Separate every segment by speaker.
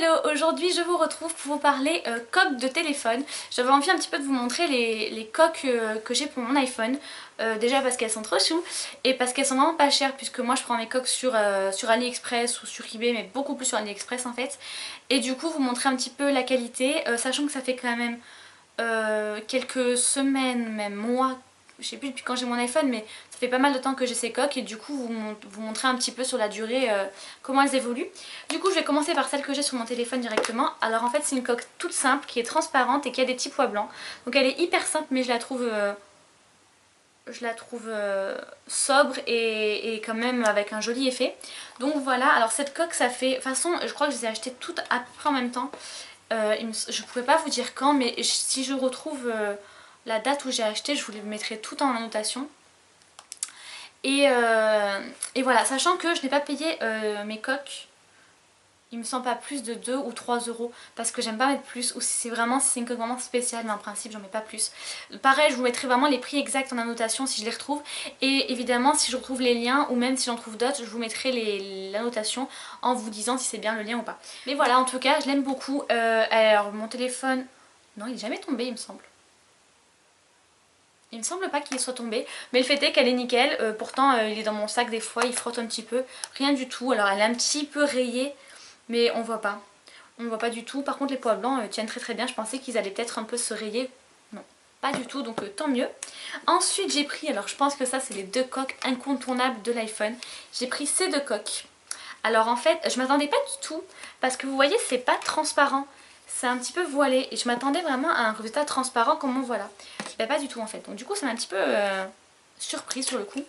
Speaker 1: Hello, aujourd'hui je vous retrouve pour vous parler coque de téléphone. J'avais envie un petit peu de vous montrer les coques que j'ai pour mon iPhone. Déjà parce qu'elles sont trop chou et parce qu'elles sont vraiment pas chères, puisque moi je prends mes coques sur AliExpress ou sur eBay, mais beaucoup plus sur AliExpress en fait. Et du coup vous montrer un petit peu la qualité, sachant que ça fait quand même quelques semaines, même mois, je sais plus depuis quand j'ai mon iPhone, mais ça fait pas mal de temps que j'ai ces coques et du coup vous montrer un petit peu sur la durée comment elles évoluent. Du coup je vais commencer par celle que j'ai sur mon téléphone directement. Alors en fait c'est une coque toute simple qui est transparente et qui a des petits pois blancs. Donc elle est hyper simple, mais je la trouve sobre et quand même avec un joli effet. Donc voilà, alors cette coque ça fait, de toute façon je crois que je les ai achetées toutes à peu près en même temps. Je pourrais pas vous dire quand, mais si je retrouve la date où j'ai acheté, je vous les mettrai tout en annotation. Et voilà, sachant que je n'ai pas payé mes coques, il me semble pas plus de 2 ou 3 euros, parce que j'aime pas mettre plus, ou si c'est une coque vraiment spéciale, mais en principe j'en mets pas plus. Pareil, je vous mettrai vraiment les prix exacts en annotation si je les retrouve, et évidemment si je retrouve les liens, ou même si j'en trouve d'autres, je vous mettrai l'annotation en vous disant si c'est bien le lien ou pas. Mais voilà, en tout cas je l'aime beaucoup. Alors mon téléphone, non il est jamais tombé il me semble. Il me semble pas qu'il soit tombé, mais le fait est qu'elle est nickel. Pourtant il est dans mon sac des fois, il frotte un petit peu, rien du tout. Alors elle est un petit peu rayée, mais on voit pas. On voit pas du tout. Par contre les pois blancs tiennent très très bien. Je pensais qu'ils allaient peut-être un peu se rayer. Non, pas du tout, donc tant mieux. Ensuite j'ai pris, alors je pense que ça c'est les deux coques incontournables de l'iPhone. J'ai pris ces deux coques. Alors en fait je m'attendais pas du tout, parce que vous voyez c'est pas transparent. C'est un petit peu voilé et je m'attendais vraiment à un résultat transparent comme on voit là. Mais pas du tout en fait. Donc du coup ça m'a un petit peu surpris sur le coup.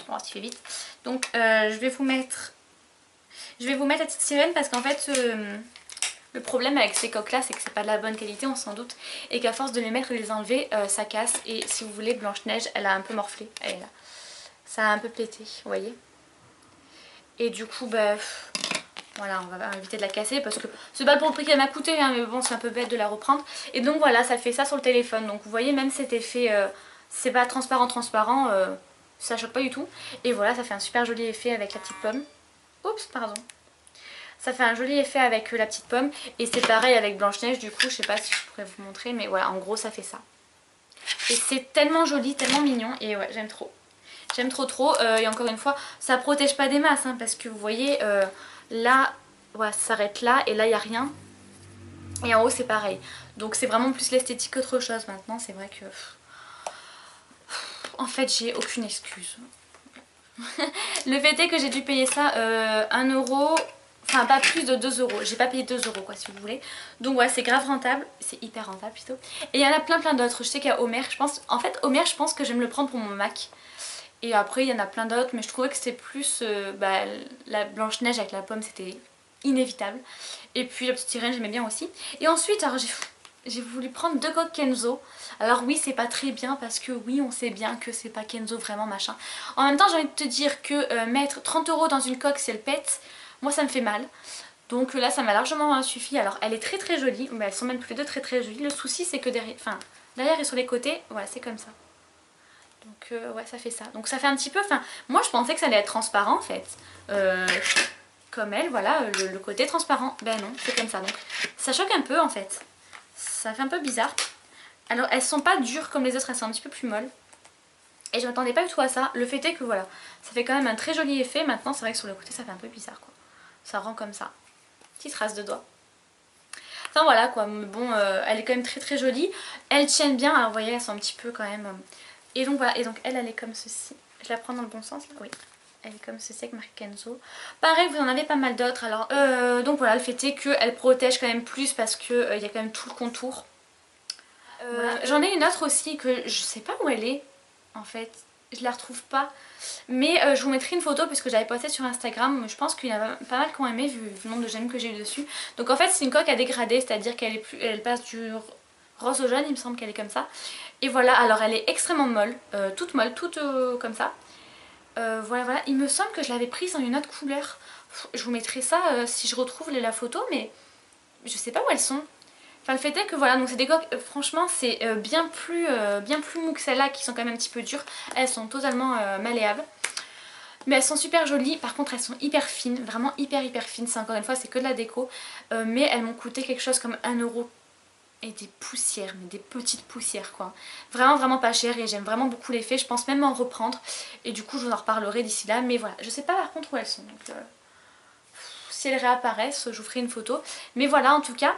Speaker 1: Bon, tu fais vite. Donc je vais vous mettre la petite sirène, parce qu'en fait le problème avec ces coques là c'est que c'est pas de la bonne qualité, on s'en doute, et qu'à force de les mettre et de les enlever ça casse. Et si vous voulez, Blanche-Neige elle a un peu morflé, elle est là. Ça a un peu pété, vous voyez. Et du coup bah voilà, on va éviter de la casser parce que c'est pas pour le prix qu'elle m'a coûté, hein, mais bon c'est un peu bête de la reprendre. Et donc voilà, ça fait ça sur le téléphone. Donc vous voyez, même cet effet, c'est pas transparent, ça choque pas du tout. Et voilà, ça fait un super joli effet avec la petite pomme. Oups, pardon. Ça fait un joli effet avec la petite pomme. Et c'est pareil avec Blanche-Neige, du coup je sais pas si je pourrais vous montrer, mais voilà, en gros ça fait ça. Et c'est tellement joli, tellement mignon, et ouais, j'aime trop. J'aime trop, et encore une fois, ça protège pas des masses, hein, parce que vous voyez, là, ouais, ça s'arrête là, et là il n'y a rien. Et en haut c'est pareil. Donc c'est vraiment plus l'esthétique qu'autre chose maintenant, c'est vrai que... En fait j'ai aucune excuse. Le fait est que j'ai dû payer ça 1 euro, enfin pas plus de 2 euros. J'ai pas payé 2 euros quoi, si vous voulez. Donc ouais, c'est grave rentable, c'est hyper rentable plutôt. Et il y en a plein d'autres. Je sais qu'il y a Homer, je pense... En fait Homer je pense que je vais me le prendre pour mon Mac. Et après il y en a plein d'autres, mais je trouvais que c'était plus la Blanche-Neige avec la pomme, c'était inévitable. Et puis la petite sirène j'aimais bien aussi. Et ensuite alors j'ai voulu prendre 2 coques Kenzo. Alors oui c'est pas très bien, parce que oui on sait bien que c'est pas Kenzo vraiment machin. En même temps j'ai envie de te dire que mettre 30 euros dans une coque si elle pète, moi ça me fait mal. Donc là ça m'a largement suffi. Alors elle est très jolie, mais elles sont même toutes les deux très jolies. Le souci c'est que derrière et sur les côtés, voilà c'est comme ça. Donc ouais ça fait ça. Donc ça fait un petit peu, moi je pensais que ça allait être transparent en fait. Comme elle, voilà, le côté transparent. Ben non, c'est comme ça. Donc ça choque un peu en fait. Ça fait un peu bizarre. Alors elles sont pas dures comme les autres, elles sont un petit peu plus molles. Et je m'attendais pas du tout à ça. Le fait est que voilà, ça fait quand même un très joli effet. Maintenant c'est vrai que sur le côté ça fait un peu bizarre quoi. Ça rend comme ça. Petite trace de doigt. Enfin voilà quoi, bon elle est quand même très jolie. Elles tiennent bien, alors vous voyez elles sont un petit peu quand même... Et donc voilà, et donc elle est comme ceci. Je la prends dans le bon sens là? Oui. Elle est comme ceci avec marque Kenzo. Pareil, vous en avez pas mal d'autres. Alors donc voilà, le fait est qu'elle protège quand même plus, parce que il y a quand même tout le contour. Voilà. J'en ai une autre aussi que je sais pas où elle est en fait. Je la retrouve pas. Mais je vous mettrai une photo puisque j'avais posté sur Instagram. Je pense qu'il y en a pas mal qui ont aimé vu le nombre de j'aime que j'ai eu dessus. Donc en fait c'est une coque à dégrader, c'est-à-dire elle passe du rose au jaune, il me semble qu'elle est comme ça. Et voilà, alors elle est extrêmement molle, toute molle, toute comme ça. Voilà, il me semble que je l'avais prise dans une autre couleur. Je vous mettrai ça si je retrouve la photo, mais je sais pas où elles sont. Enfin le fait est que voilà, donc c'est des coques, franchement c'est bien plus mou que celles-là qui sont quand même un petit peu dures. Elles sont totalement malléables. Mais elles sont super jolies, par contre elles sont hyper fines, vraiment hyper fines, c'est encore une fois c'est que de la déco, mais elles m'ont coûté quelque chose comme 1 € et des poussières, mais des petites poussières quoi. Vraiment pas cher et j'aime vraiment beaucoup l'effet, je pense même en reprendre et du coup je vous en reparlerai d'ici là, mais voilà, je sais pas par contre où elles sont, donc si elles réapparaissent je vous ferai une photo, mais voilà en tout cas.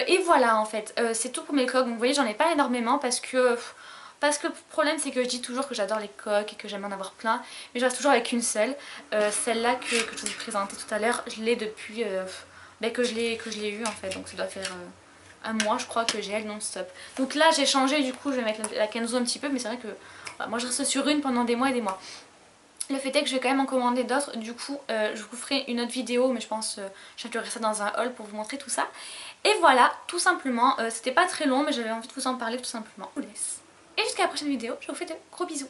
Speaker 1: Et voilà en fait, c'est tout pour mes coques, donc vous voyez j'en ai pas énormément parce que le problème c'est que je dis toujours que j'adore les coques et que j'aime en avoir plein, mais je reste toujours avec une seule, celle-là que je vous ai présentée tout à l'heure, je l'ai depuis que je l'ai eue en fait, donc ça doit faire un mois je crois que j'ai elle non-stop. Donc là j'ai changé, du coup je vais mettre la Kenzo un petit peu, mais c'est vrai que voilà, moi je reste sur une pendant des mois et des mois. Le fait est que je vais quand même en commander d'autres, du coup je vous ferai une autre vidéo, mais je pense j'inclurai ça dans un haul pour vous montrer tout ça. Et voilà, tout simplement, c'était pas très long mais j'avais envie de vous en parler tout simplement. Je vous laisse. Et jusqu'à la prochaine vidéo, je vous fais de gros bisous.